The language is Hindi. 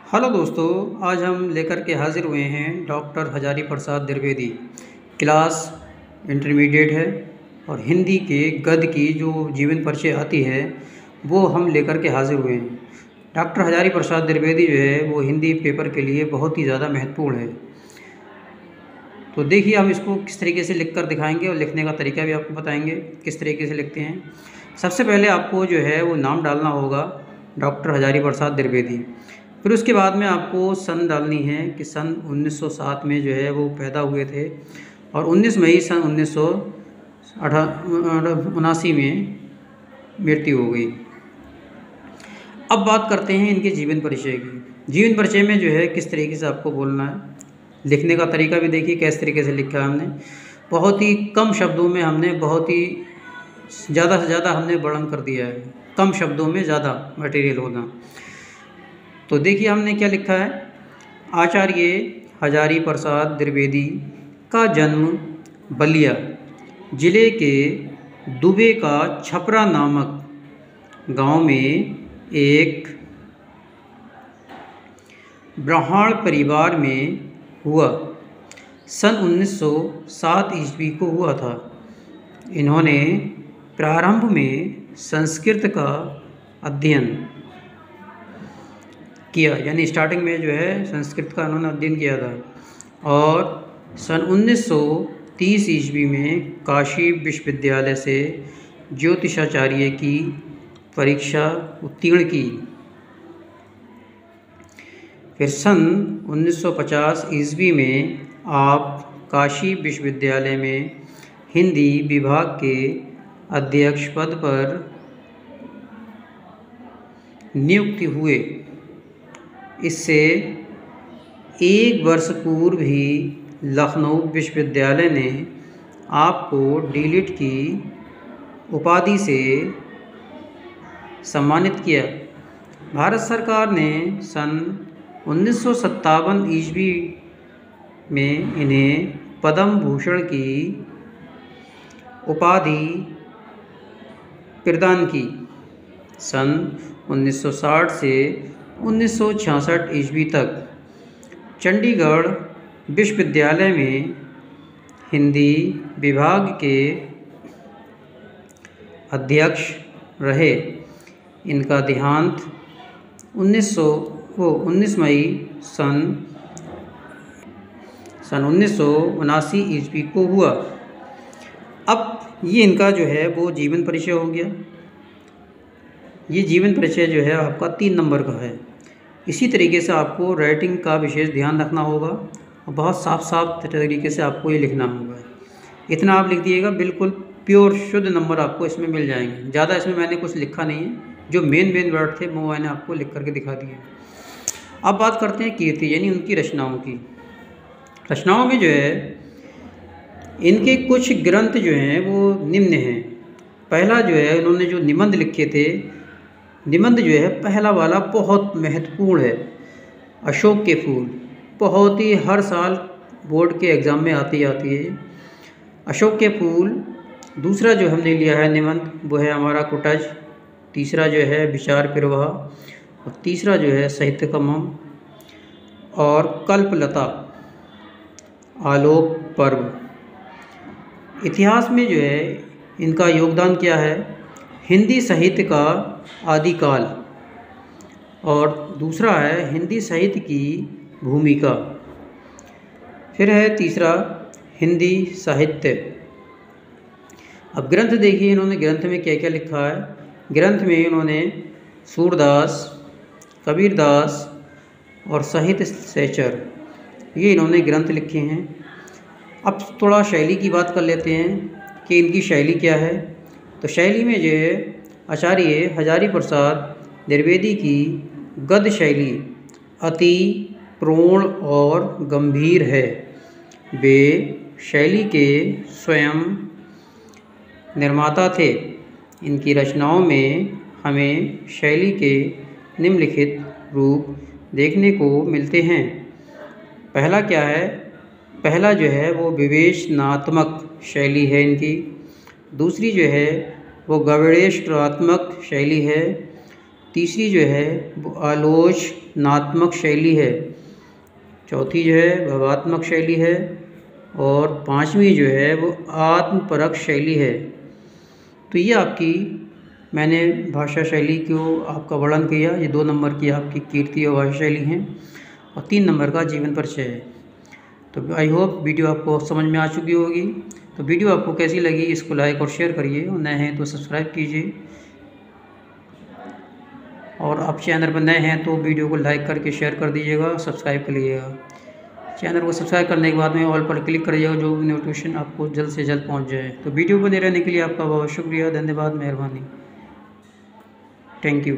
हेलो दोस्तों, आज हम लेकर के हाज़िर हुए हैं doctor Hazari Prasad Dwivedi. Class intermediate है और हिंदी के गद्य की जो जीवन परिचय आती है वो हम लेकर के हाज़िर हुए हैं। डॉक्टर हजारी प्रसाद द्विवेदी जो है वो हिंदी पेपर के लिए बहुत ही ज़्यादा महत्वपूर्ण है। तो देखिए हम इसको किस तरीके से लिख कर दिखाएँगे और लिखने का तरीका भी आपको बताएँगे किस तरीके से लिखते हैं। सबसे पहले आपको जो है वो नाम डालना होगा, डॉक्टर हजारी प्रसाद द्विवेदी। फिर उसके बाद में आपको सन डालनी है कि सन 1907 में जो है वो पैदा हुए थे और 19 मई सन 1979 में मृत्यु हो गई। अब बात करते हैं इनके जीवन परिचय की। जीवन परिचय में जो है किस तरीके से आपको बोलना है, लिखने का तरीका भी देखिए किस तरीके से लिखा है हमने। बहुत ही कम शब्दों में हमने बहुत ही ज़्यादा से ज़्यादा हमने वर्णन कर दिया है, कम शब्दों में ज़्यादा मटेरियल होना। तो देखिए हमने क्या लिखा है। आचार्य हजारी प्रसाद द्विवेदी का जन्म बलिया जिले के दुबे का छपरा नामक गांव में एक ब्राह्मण परिवार में हुआ। सन 1907 ईस्वी को हुआ था। इन्होंने प्रारंभ में संस्कृत का अध्ययन किया, यानी स्टार्टिंग में जो है संस्कृत का उन्होंने अध्ययन किया था और सन 1930 ईस्वी में काशी विश्वविद्यालय से ज्योतिषाचार्य की परीक्षा उत्तीर्ण की। फिर सन 1950 ईस्वी में आप काशी विश्वविद्यालय में हिंदी विभाग के अध्यक्ष पद पर नियुक्त हुए। इससे एक वर्ष पूर्व ही लखनऊ विश्वविद्यालय ने आपको डीलिट की उपाधि से सम्मानित किया। भारत सरकार ने सन 1957 ईस्वी में इन्हें पद्म भूषण की उपाधि प्रदान की। सन 1960 से 1966 ईस्वी तक चंडीगढ़ विश्वविद्यालय में हिंदी विभाग के अध्यक्ष रहे। इनका देहांत 19 मई सन 1979 ईस्वी को हुआ। अब ये इनका जो है वो जीवन परिचय हो गया। ये जीवन परिचय जो है आपका 3 नंबर का है। इसी तरीके से आपको राइटिंग का विशेष ध्यान रखना होगा और बहुत साफ तरीके से आपको ये लिखना होगा। इतना आप लिख दिएगा, बिल्कुल प्योर शुद्ध नंबर आपको इसमें मिल जाएंगे। ज़्यादा इसमें मैंने कुछ लिखा नहीं है, जो मेन वर्ड थे वो मैंने आपको लिख करके दिखा दिए। अब बात करते हैं कीर्ति यानी उनकी रचनाओं की। रचनाओं में जो है इनके कुछ ग्रंथ जो हैं वो निम्न हैं। पहला जो है इन्होंने जो निबंध लिखे थे, निबंध जो है पहला वाला बहुत महत्वपूर्ण है, अशोक के फूल। बहुत ही हर साल बोर्ड के एग्ज़ाम में आती है अशोक के फूल। दूसरा जो हमने लिया है निबंध वो है हमारा कुटज। तीसरा जो है विचार प्रवाह और तीसरा जो है साहित्य कमम और कल्पलता आलोक पर्व। इतिहास में जो है इनका योगदान क्या है, हिंदी साहित्य का आदिकाल और दूसरा है हिंदी साहित्य की भूमिका। फिर है तीसरा हिंदी साहित्य। अब ग्रंथ देखिए इन्होंने ग्रंथ में क्या क्या लिखा है। ग्रंथ में इन्होंने सूरदास, कबीरदास और साहित्य सहचर ये इन्होंने ग्रंथ लिखे हैं। अब थोड़ा शैली की बात कर लेते हैं कि इनकी शैली क्या है। तो शैली में जो है आचार्य हजारी प्रसाद द्विवेदी की गद्य शैली अति प्रौढ़ और गंभीर है। वे शैली के स्वयं निर्माता थे। इनकी रचनाओं में हमें शैली के निम्नलिखित रूप देखने को मिलते हैं। पहला क्या है, पहला जो है वो विवेचनात्मक शैली है इनकी। दूसरी जो है वो गवेषणात्मक शैली है। तीसरी जो है वो आलोचनात्मक शैली है। चौथी जो है भावात्मक शैली है। और पांचवी जो है वो आत्मपरक शैली है। तो ये आपकी मैंने भाषा शैली को आपका वर्णन किया। ये 2 नंबर की आपकी कीर्ति और भाषा शैली हैं और 3 नंबर का जीवन परिचय है। तो आई होप वीडियो आपको समझ में आ चुकी होगी। तो वीडियो आपको कैसी लगी इसको लाइक और शेयर करिए और नए हैं तो सब्सक्राइब कीजिए। और आप चैनल पर नए हैं तो वीडियो को लाइक करके शेयर कर दीजिएगा, सब्सक्राइब कर लीजिएगा। चैनल को सब्सक्राइब करने के बाद में ऑल पर क्लिक करिएगा जो नोटिफिकेशन आपको जल्द से जल्द पहुंच जाए। तो वीडियो बने रहने के लिए आपका बहुत शुक्रिया, धन्यवाद, मेहरबानी, थैंक यू।